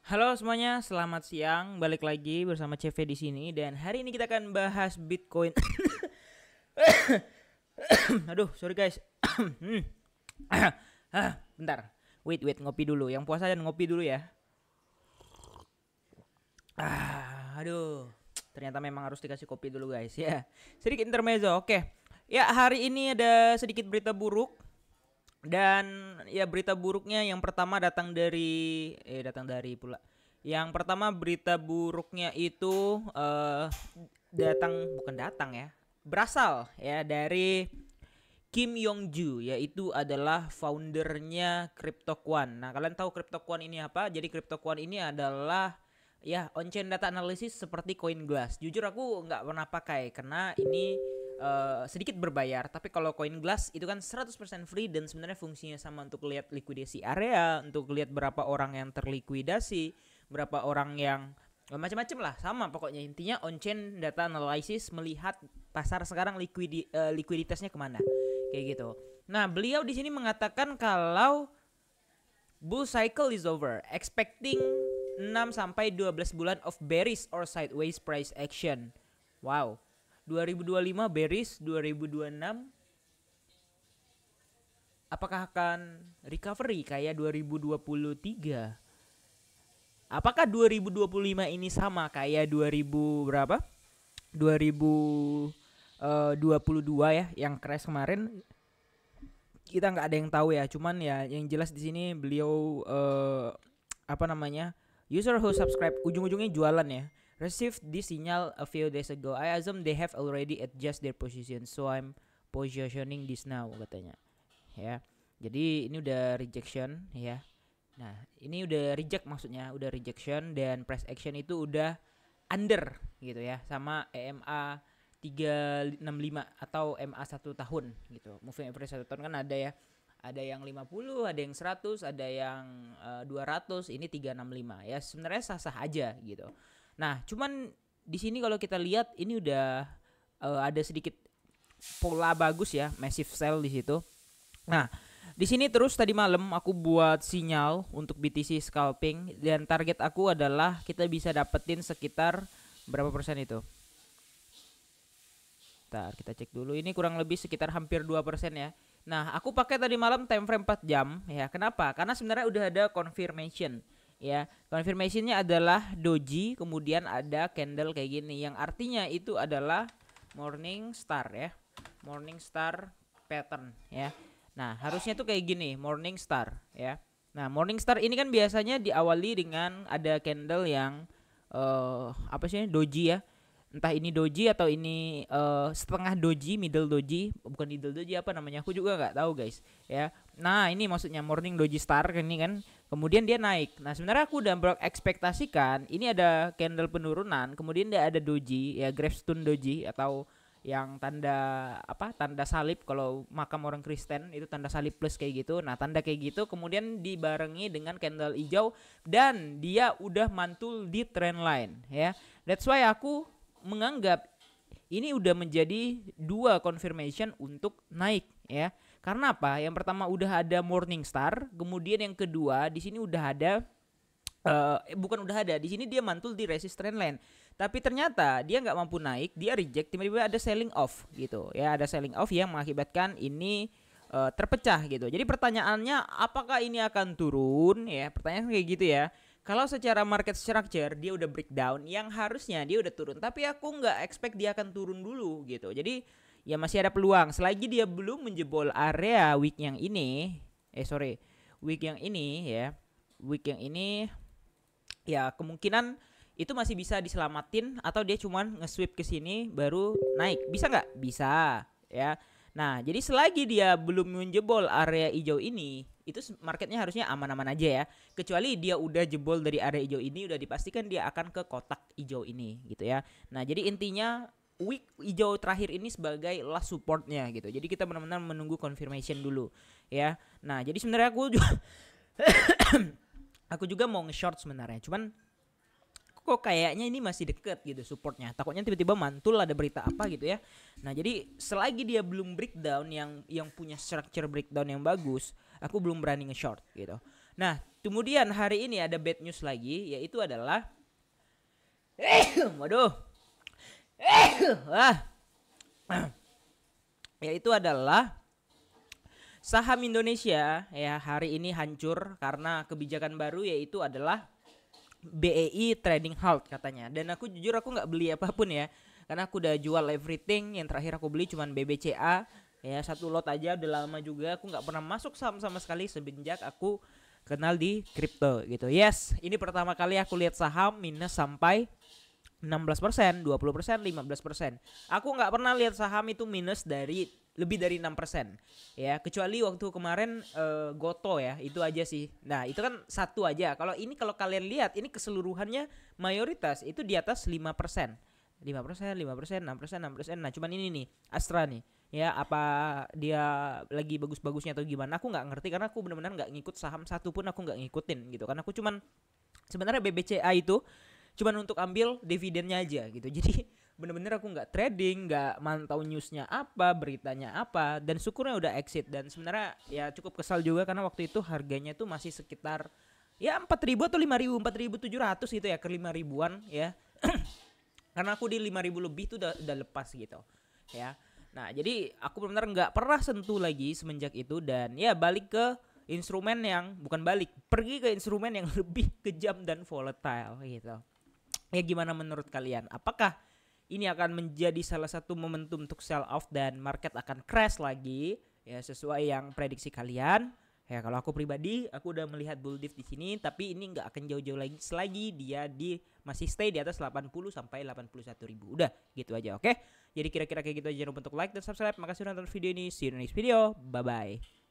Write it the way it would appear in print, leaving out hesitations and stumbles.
Halo semuanya, selamat siang. Balik lagi bersama CV di sini dan hari ini kita akan bahas Bitcoin. Aduh, sorry guys. Bentar. Wait, ngopi dulu. Yang puasa dan ngopi dulu ya. Aduh. Ternyata memang harus dikasih kopi dulu guys ya. Sedikit intermezzo. Oke. Ya, hari ini ada sedikit berita buruk. Dan ya berita buruknya yang pertama datang dari pula. Yang pertama berita buruknya itu bukan datang ya. Berasal ya dari Kim Yong Ju, yaitu adalah foundernya CryptoQuant. Nah, kalian tahu CryptoQuant ini apa? Jadi CryptoQuant ini adalah ya on-chain data analysis seperti CoinGlass. Jujur aku nggak pernah pakai karena ini sedikit berbayar. Tapi kalau CoinGlass itu kan 100% free dan sebenarnya fungsinya sama untuk lihat likuidasi area, untuk lihat berapa orang yang terlikuidasi, berapa orang yang macam-macam lah, sama pokoknya intinya on-chain data analysis melihat pasar sekarang likuiditasnya kemana kayak gitu. Nah, beliau di sini mengatakan kalau bull cycle is over, expecting 6 sampai 12 bulan of bearish or sideways price action. Wow. 2025 bearish, 2026 apakah akan recovery kayak 2023? Apakah 2025 ini sama kayak 2000 berapa? 2022 ya, yang crash kemarin? Kita nggak ada yang tahu ya, cuman ya yang jelas di sini beliau user who subscribe, ujung-ujungnya jualan ya, received this signal a few days ago. I assume they have already adjust their position, so I'm positioning this now, katanya ya. Jadi ini udah rejection ya. Nah, ini udah reject, maksudnya udah rejection, dan price action itu udah under gitu ya, sama EMA 365 atau MA 1 tahun gitu. Moving average 1 tahun kan ada ya. Ada yang 50, ada yang 100, ada yang 200, ini 365. Ya sebenarnya sah-sah aja gitu. Nah, cuman di sini kalau kita lihat ini udah ada sedikit pola bagus ya, massive sell di situ. Nah, di sini terus tadi malam aku buat sinyal untuk BTC scalping dan target aku adalah kita bisa dapetin sekitar berapa persen itu. Bentar, kita cek dulu. Ini kurang lebih sekitar hampir 2% ya. Nah, aku pakai tadi malam time frame 4 jam ya. Kenapa? Karena sebenarnya udah ada confirmation ya. Confirmationnya adalah doji, kemudian ada candle kayak gini yang artinya itu adalah morning star ya. Morning star pattern ya. Nah, harusnya tuh kayak gini, morning star ya. Nah, morning star ini kan biasanya diawali dengan ada candle yang doji ya. Entah ini doji atau ini setengah doji, middle doji, bukan middle doji, apa namanya aku juga nggak tahu guys ya. Nah, ini maksudnya morning doji star ini kan, kemudian dia naik. Nah, sebenarnya aku udah berekspektasikan ini ada candle penurunan, kemudian dia ada doji ya, gravestone doji atau yang tanda salib, kalau makam orang Kristen itu tanda salib plus kayak gitu. Nah, tanda kayak gitu kemudian dibarengi dengan candle hijau dan dia udah mantul di trend line ya. That's why aku menganggap ini udah menjadi dua confirmation untuk naik ya. Karena apa? Yang pertama udah ada morning star, kemudian yang kedua di sini udah ada bukan udah ada, di sini dia mantul di resist trend line. Tapi ternyata dia nggak mampu naik, dia reject, tiba-tiba ada selling off gitu ya, ada selling off yang mengakibatkan ini terpecah gitu. Jadi pertanyaannya apakah ini akan turun ya? Pertanyaan kayak gitu ya. Kalau secara market structure dia udah breakdown, yang harusnya dia udah turun, tapi aku nggak expect dia akan turun dulu gitu. Jadi ya masih ada peluang selagi dia belum menjebol area week yang ini. Week yang ini ya. Week yang ini ya kemungkinan itu masih bisa diselamatin, atau dia cuman nge-sweep ke sini baru naik. Bisa nggak? Bisa ya. Nah, jadi selagi dia belum menjebol area hijau ini, itu marketnya harusnya aman-aman aja ya. Kecuali dia udah jebol dari area hijau ini, udah dipastikan dia akan ke kotak hijau ini gitu ya. Nah, jadi intinya week hijau terakhir ini sebagai last supportnya gitu. Jadi kita benar-benar menunggu confirmation dulu ya. Nah, jadi sebenarnya aku juga mau nge-short sebenarnya. Cuman kok kayaknya ini masih deket gitu supportnya. Takutnya tiba-tiba mantul ada berita apa gitu ya. Nah, jadi selagi dia belum breakdown yang punya structure breakdown yang bagus, aku belum berani nge-short gitu. Nah, Kemudian hari ini ada bad news lagi, yaitu adalah waduh. Wah. Yaitu adalah saham Indonesia ya hari ini hancur karena kebijakan baru, yaitu adalah BEI trading halt katanya. Dan aku jujur aku nggak beli apapun ya, karena aku udah jual everything. Yang terakhir aku beli cuman BBCA ya, satu lot aja, udah lama juga aku nggak pernah masuk saham sama sekali semenjak aku kenal di kripto gitu. Yes, ini pertama kali aku lihat saham minus sampai 16%, 20%, 15%. Aku nggak pernah lihat saham itu minus dari lebih dari 6% ya, kecuali waktu kemarin Goto ya, itu aja sih. Nah itu kan satu aja. Kalau ini, kalau kalian lihat ini keseluruhannya mayoritas itu di atas 5%, 5%, 5%, 6%, 6%. Nah cuman ini nih Astra nih ya, apa dia lagi bagus-bagusnya atau gimana aku nggak ngerti, karena aku benar-benar nggak ngikut saham satu pun, aku nggak ngikutin gitu. Karena aku cuman sebenarnya BBCA itu cuman untuk ambil dividennya aja gitu. Jadi bener-bener aku nggak trading, nggak mantau newsnya apa, beritanya apa, dan syukurnya udah exit. Dan sebenarnya ya cukup kesal juga karena waktu itu harganya tuh masih sekitar ya 4.000 atau 5.000, 4.700 gitu ya, ke 5.000-an ya. Karena aku di 5.000 lebih tuh udah lepas gitu ya. Nah jadi aku benar-benar nggak pernah sentuh lagi semenjak itu. Dan ya balik ke instrumen yang pergi ke instrumen yang lebih kejam dan volatile gitu. Ya gimana menurut kalian? Apakah ini akan menjadi salah satu momentum untuk sell off dan market akan crash lagi ya sesuai yang prediksi kalian? Ya kalau aku pribadi, aku udah melihat bull dip di sini, tapi ini nggak akan jauh-jauh lagi selagi dia masih stay di atas 80 sampai 81.000. Udah gitu aja, oke? Jadi kira-kira kayak gitu aja. Jangan lupa untuk like dan subscribe. Makasih udah nonton video ini. See you in the next video. Bye bye.